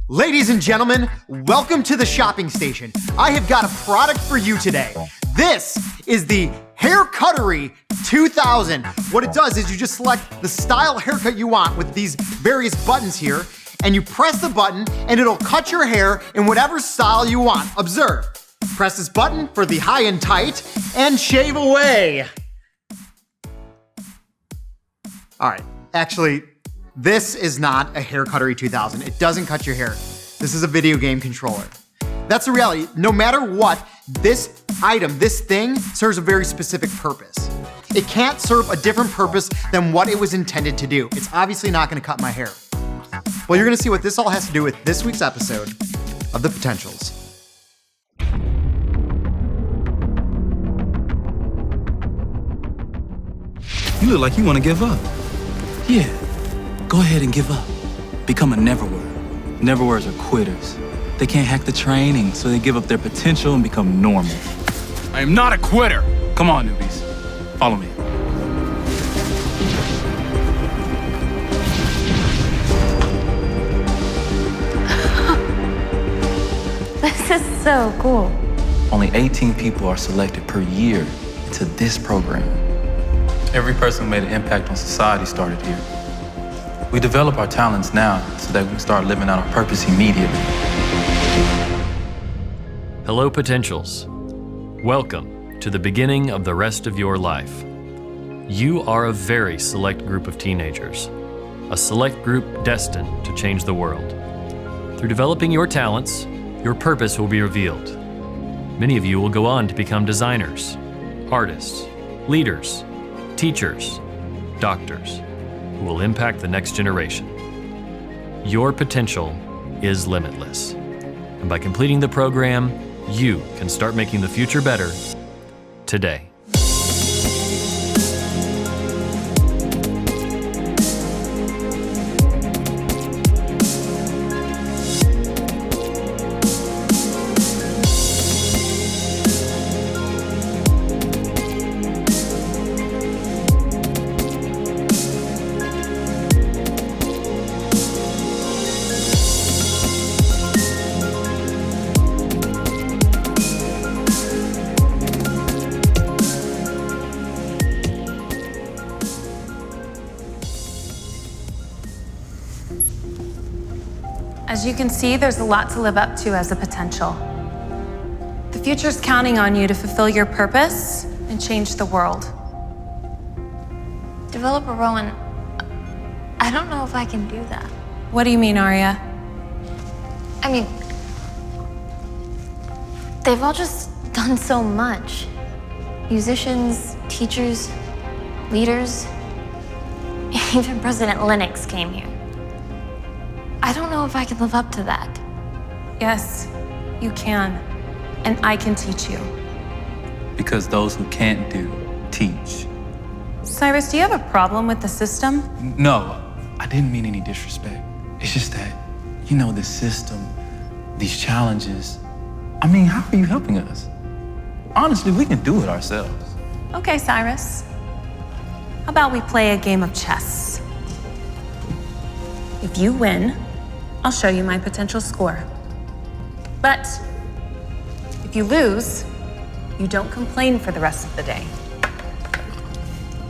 Ladies and gentlemen, welcome to the shopping station. I have got a product for you today. This is the Hair Cuttery 2000. What it does is you just select the style haircut you want with these various buttons here, and you press the button and it'll cut your hair in whatever style you want. Observe. Press this button for the high and tight and shave away. All right, actually, this is not a Hair Cuttery 2000. It doesn't cut your hair. This is a video game controller. That's the reality. No matter what, this item, this thing, serves a very specific purpose. It can't serve a different purpose than what it was intended to do. It's obviously not gonna cut my hair. Well, you're gonna see what this all has to do with this week's episode of The Potentials. You look like you wanna give up. Yeah, go ahead and give up. Become a never-word. Never-words are quitters. They can't hack the training, so they give up their potential and become normal. I am not a quitter. Come on, newbies. Follow me. This is so cool. Only 18 people are selected per year into this program. Every person who made an impact on society started here. We develop our talents now so that we can start living out our purpose immediately. Hello, Potentials. Welcome to the beginning of the rest of your life. You are a very select group of teenagers, a select group destined to change the world. Through developing your talents, your purpose will be revealed. Many of you will go on to become designers, artists, leaders, teachers, doctors, who will impact the next generation. Your potential is limitless. And by completing the program, you can start making the future better today. As you can see, there's a lot to live up to as a potential. The future's counting on you to fulfill your purpose and change the world. Developer Rowan, I don't know if I can do that. What do you mean, Arya? I mean, they've all just done so much. Musicians, teachers, leaders, even President Lennox came here. I don't know if I can live up to that. Yes, you can. And I can teach you. Because those who can't do, teach. Cyrus, do you have a problem with the system? No, I didn't mean any disrespect. It's just that, this system, these challenges, how are you helping us? Honestly, we can do it ourselves. Okay, Cyrus. How about we play a game of chess? If you win, I'll show you my potential score. But if you lose, you don't complain for the rest of the day.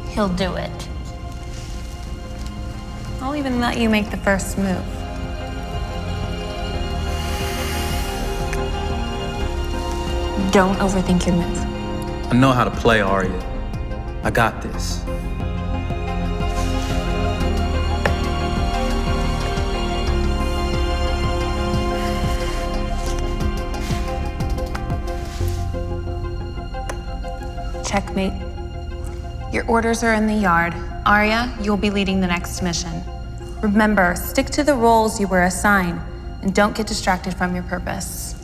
He'll do it. I'll even let you make the first move. Don't overthink your move. I know how to play, Arya. I got this. Checkmate. Your orders are in the yard. Arya, you'll be leading the next mission. Remember, stick to the roles you were assigned and don't get distracted from your purpose.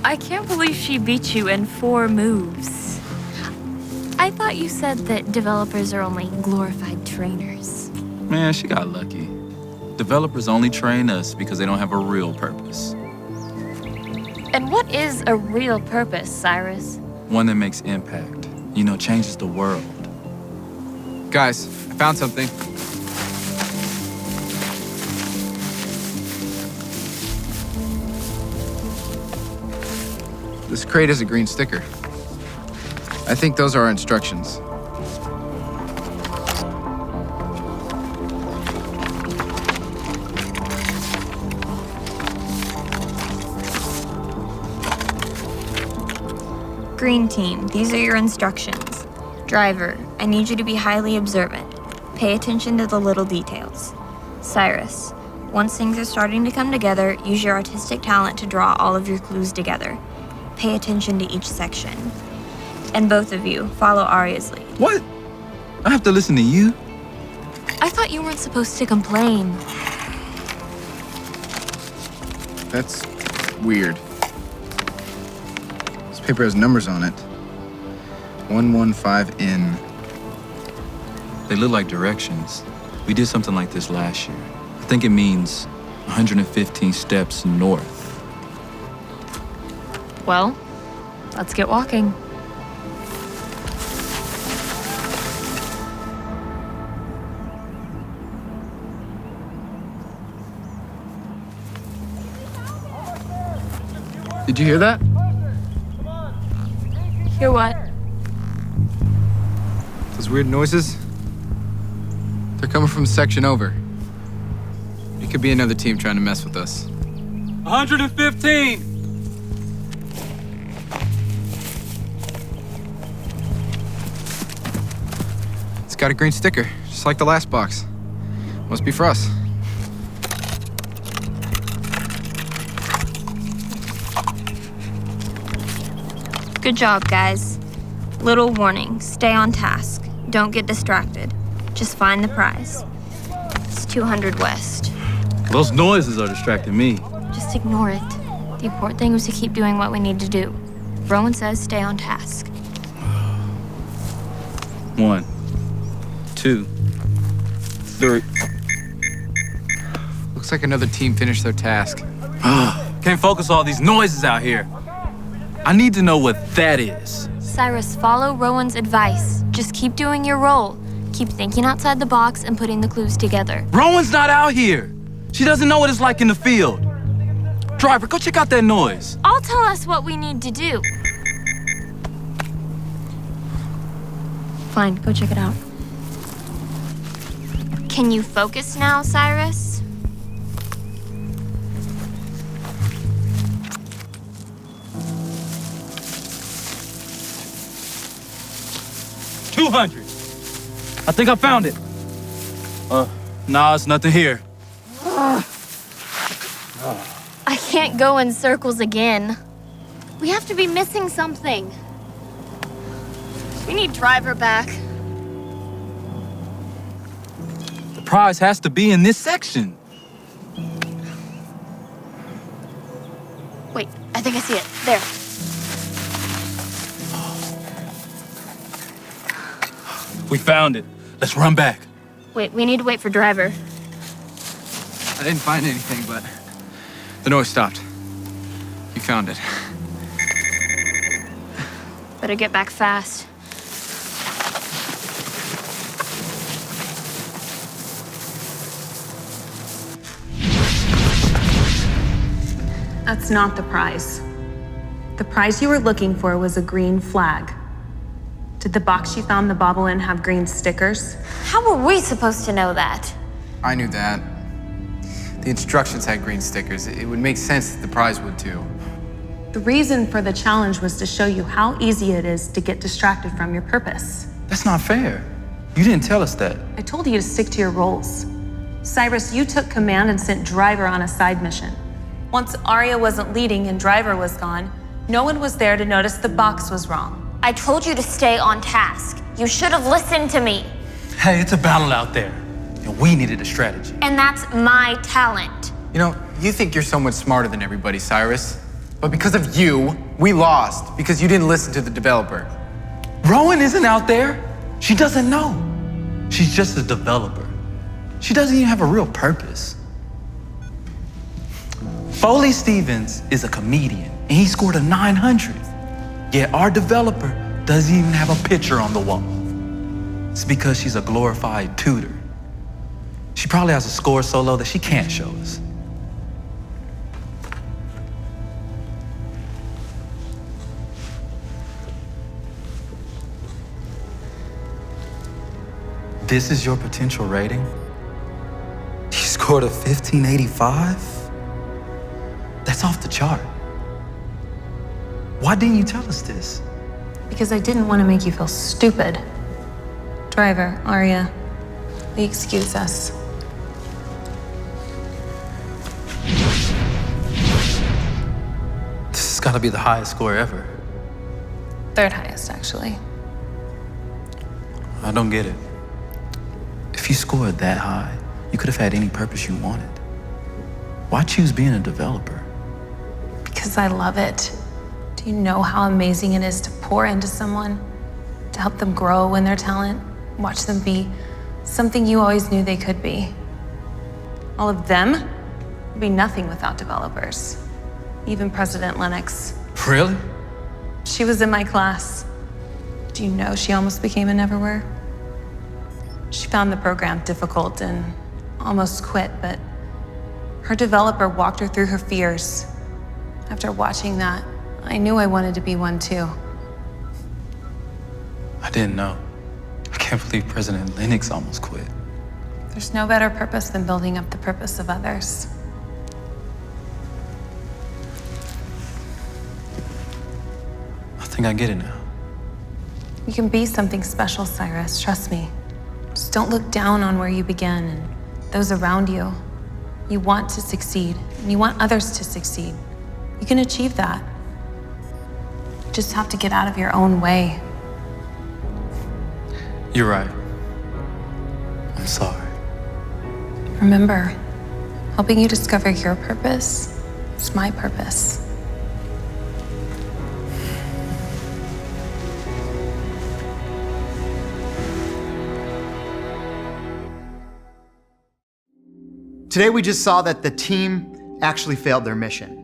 I can't believe she beat you in 4 moves. I thought you said that developers are only glorified trainers. Man, she got lucky. Developers only train us because they don't have a real purpose. And what is a real purpose, Cyrus? One that makes impact. Changes the world. Guys, I found something. This crate has a green sticker. I think those are our instructions. Green team, these are your instructions. Driver, I need you to be highly observant. Pay attention to the little details. Cyrus, once things are starting to come together, use your artistic talent to draw all of your clues together. Pay attention to each section. And both of you, follow Arya's lead. What? I have to listen to you? I thought you weren't supposed to complain. That's weird. This paper has numbers on it. 115N. They look like directions. We did something like this last year. I think it means 115 steps north. Well, let's get walking. Did you hear that? Hear what? Those weird noises? They're coming from the section over. It could be another team trying to mess with us. 115! It's got a green sticker, just like the last box. Must be for us. Good job, guys. Little warning, stay on task. Don't get distracted. Just find the prize. It's 200 west. Those noises are distracting me. Just ignore it. The important thing was to keep doing what we need to do. Rowan says stay on task. 1, 2, 3. Looks like another team finished their task. Can't focus all these noises out here. I need to know what that is. Cyrus, follow Rowan's advice. Just keep doing your role. Keep thinking outside the box and putting the clues together. Rowan's not out here. She doesn't know what it's like in the field. Driver, go check out that noise. I'll tell us what we need to do. Fine, go check it out. Can you focus now, Cyrus? $200. I think I found it. Nah, it's nothing here. I can't go in circles again. We have to be missing something. We need driver back. The prize has to be in this section. Wait, I think I see it. There. We found it. Let's run back. Wait, we need to wait for driver. I didn't find anything, but the noise stopped. You found it. Better get back fast. That's not the prize. The prize you were looking for was a green flag. Did the box you found the bauble in have green stickers? How were we supposed to know that? I knew that. The instructions had green stickers. It would make sense that the prize would too. The reason for the challenge was to show you how easy it is to get distracted from your purpose. That's not fair. You didn't tell us that. I told you to stick to your roles. Cyrus, you took command and sent Driver on a side mission. Once Arya wasn't leading and Driver was gone, no one was there to notice the box was wrong. I told you to stay on task. You should have listened to me. Hey, it's a battle out there, and we needed a strategy. And that's my talent. You know, you think you're so much smarter than everybody, Cyrus. But because of you, we lost because you didn't listen to the developer. Rowan isn't out there. She doesn't know. She's just a developer. She doesn't even have a real purpose. Foley Stevens is a comedian. and he scored a 900. Yet our developer doesn't even have a picture on the wall. It's because she's a glorified tutor. She probably has a score so low that she can't show us. This is your potential rating? She scored a 1585? That's off the chart. Why didn't you tell us this? Because I didn't want to make you feel stupid. Driver, Arya, will you excuse us? This has got to be the highest score ever. Third highest, actually. I don't get it. If you scored that high, you could have had any purpose you wanted. Why choose being a developer? Because I love it. Do you know how amazing it is to pour into someone, to help them grow in their talent, watch them be something you always knew they could be? All of them would be nothing without developers. Even President Lennox. Really? She was in my class. Do you know she almost became a neverwhere? She found the program difficult and almost quit, but her developer walked her through her fears. After watching that, I knew I wanted to be one too. I didn't know. I can't believe President Lennox almost quit. There's no better purpose than building up the purpose of others. I think I get it now. You can be something special, Cyrus, trust me. Just don't look down on where you began and those around you. You want to succeed, and you want others to succeed. You can achieve that. You just have to get out of your own way. You're right. I'm sorry. Remember, helping you discover your purpose is my purpose. Today we just saw that the team actually failed their mission.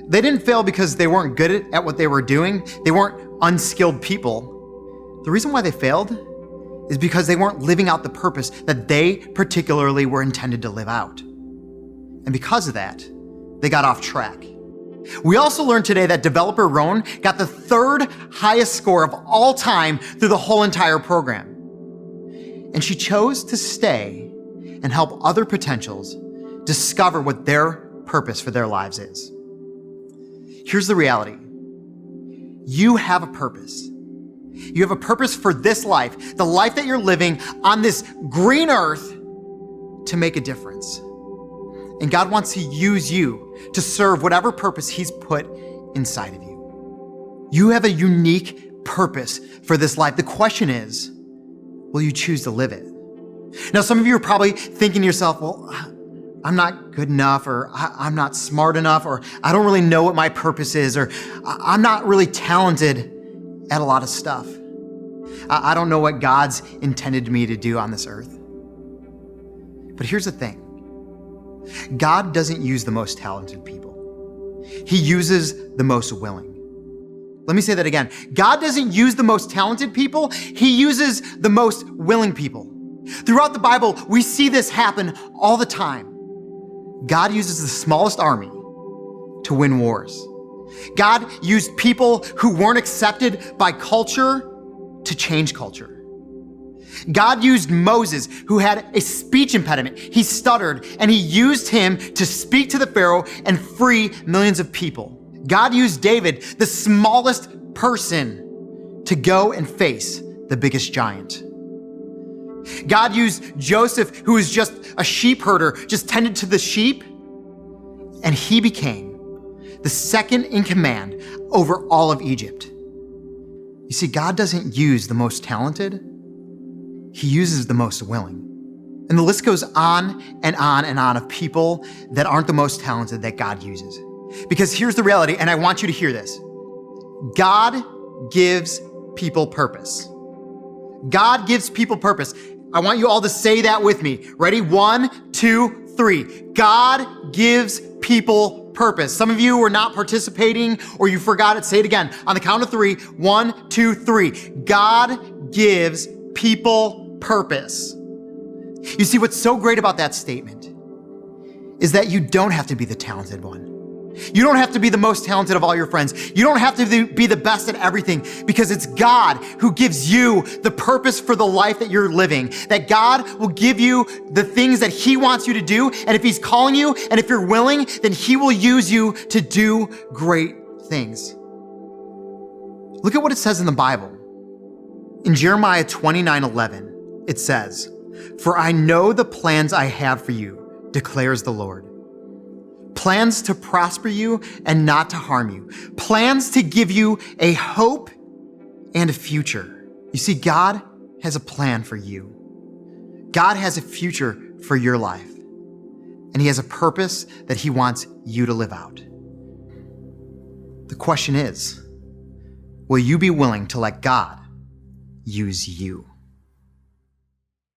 They didn't fail because they weren't good at what they were doing. They weren't unskilled people. The reason why they failed is because they weren't living out the purpose that they particularly were intended to live out. And because of that, they got off track. We also learned today that developer Roan got the third highest score of all time through the whole entire program. And she chose to stay and help other potentials discover what their purpose for their lives is. Here's the reality. You have a purpose. You have a purpose for this life, the life that you're living on this green earth, to make a difference. And God wants to use you to serve whatever purpose He's put inside of you. You have a unique purpose for this life. The question is, will you choose to live it? Now, some of you are probably thinking to yourself, well, I'm not good enough, or I'm not smart enough, or I don't really know what my purpose is, or I'm not really talented at a lot of stuff. I don't know what God's intended me to do on this earth. But here's the thing. God doesn't use the most talented people. He uses the most willing. Let me say that again. God doesn't use the most talented people. He uses the most willing people. Throughout the Bible, we see this happen all the time. God uses the smallest army to win wars. God used people who weren't accepted by culture to change culture. God used Moses, who had a speech impediment. He stuttered, and He used him to speak to the Pharaoh and free millions of people. God used David, the smallest person, to go and face the biggest giant. God used Joseph, who was just a sheep herder, just tended to the sheep, and he became the second in command over all of Egypt. You see, God doesn't use the most talented. He uses the most willing. And the list goes on and on and on of people that aren't the most talented that God uses. Because here's the reality, and I want you to hear this. God gives people purpose. God gives people purpose. I want you all to say that with me. Ready? 1, 2, 3. God gives people purpose. Some of you were not participating or you forgot it. Say it again. On the count of 3. 1, 2, 3. God gives people purpose. You see, what's so great about that statement is that you don't have to be the talented one. You don't have to be the most talented of all your friends. You don't have to be the best at everything, because it's God who gives you the purpose for the life that you're living. That God will give you the things that he wants you to do. And if he's calling you and if you're willing, then he will use you to do great things. Look at what it says in the Bible. In Jeremiah 29:11, it says, "For I know the plans I have for you, declares the Lord. Plans to prosper you and not to harm you. Plans to give you a hope and a future." You see, God has a plan for you. God has a future for your life. And he has a purpose that he wants you to live out. The question is, will you be willing to let God use you?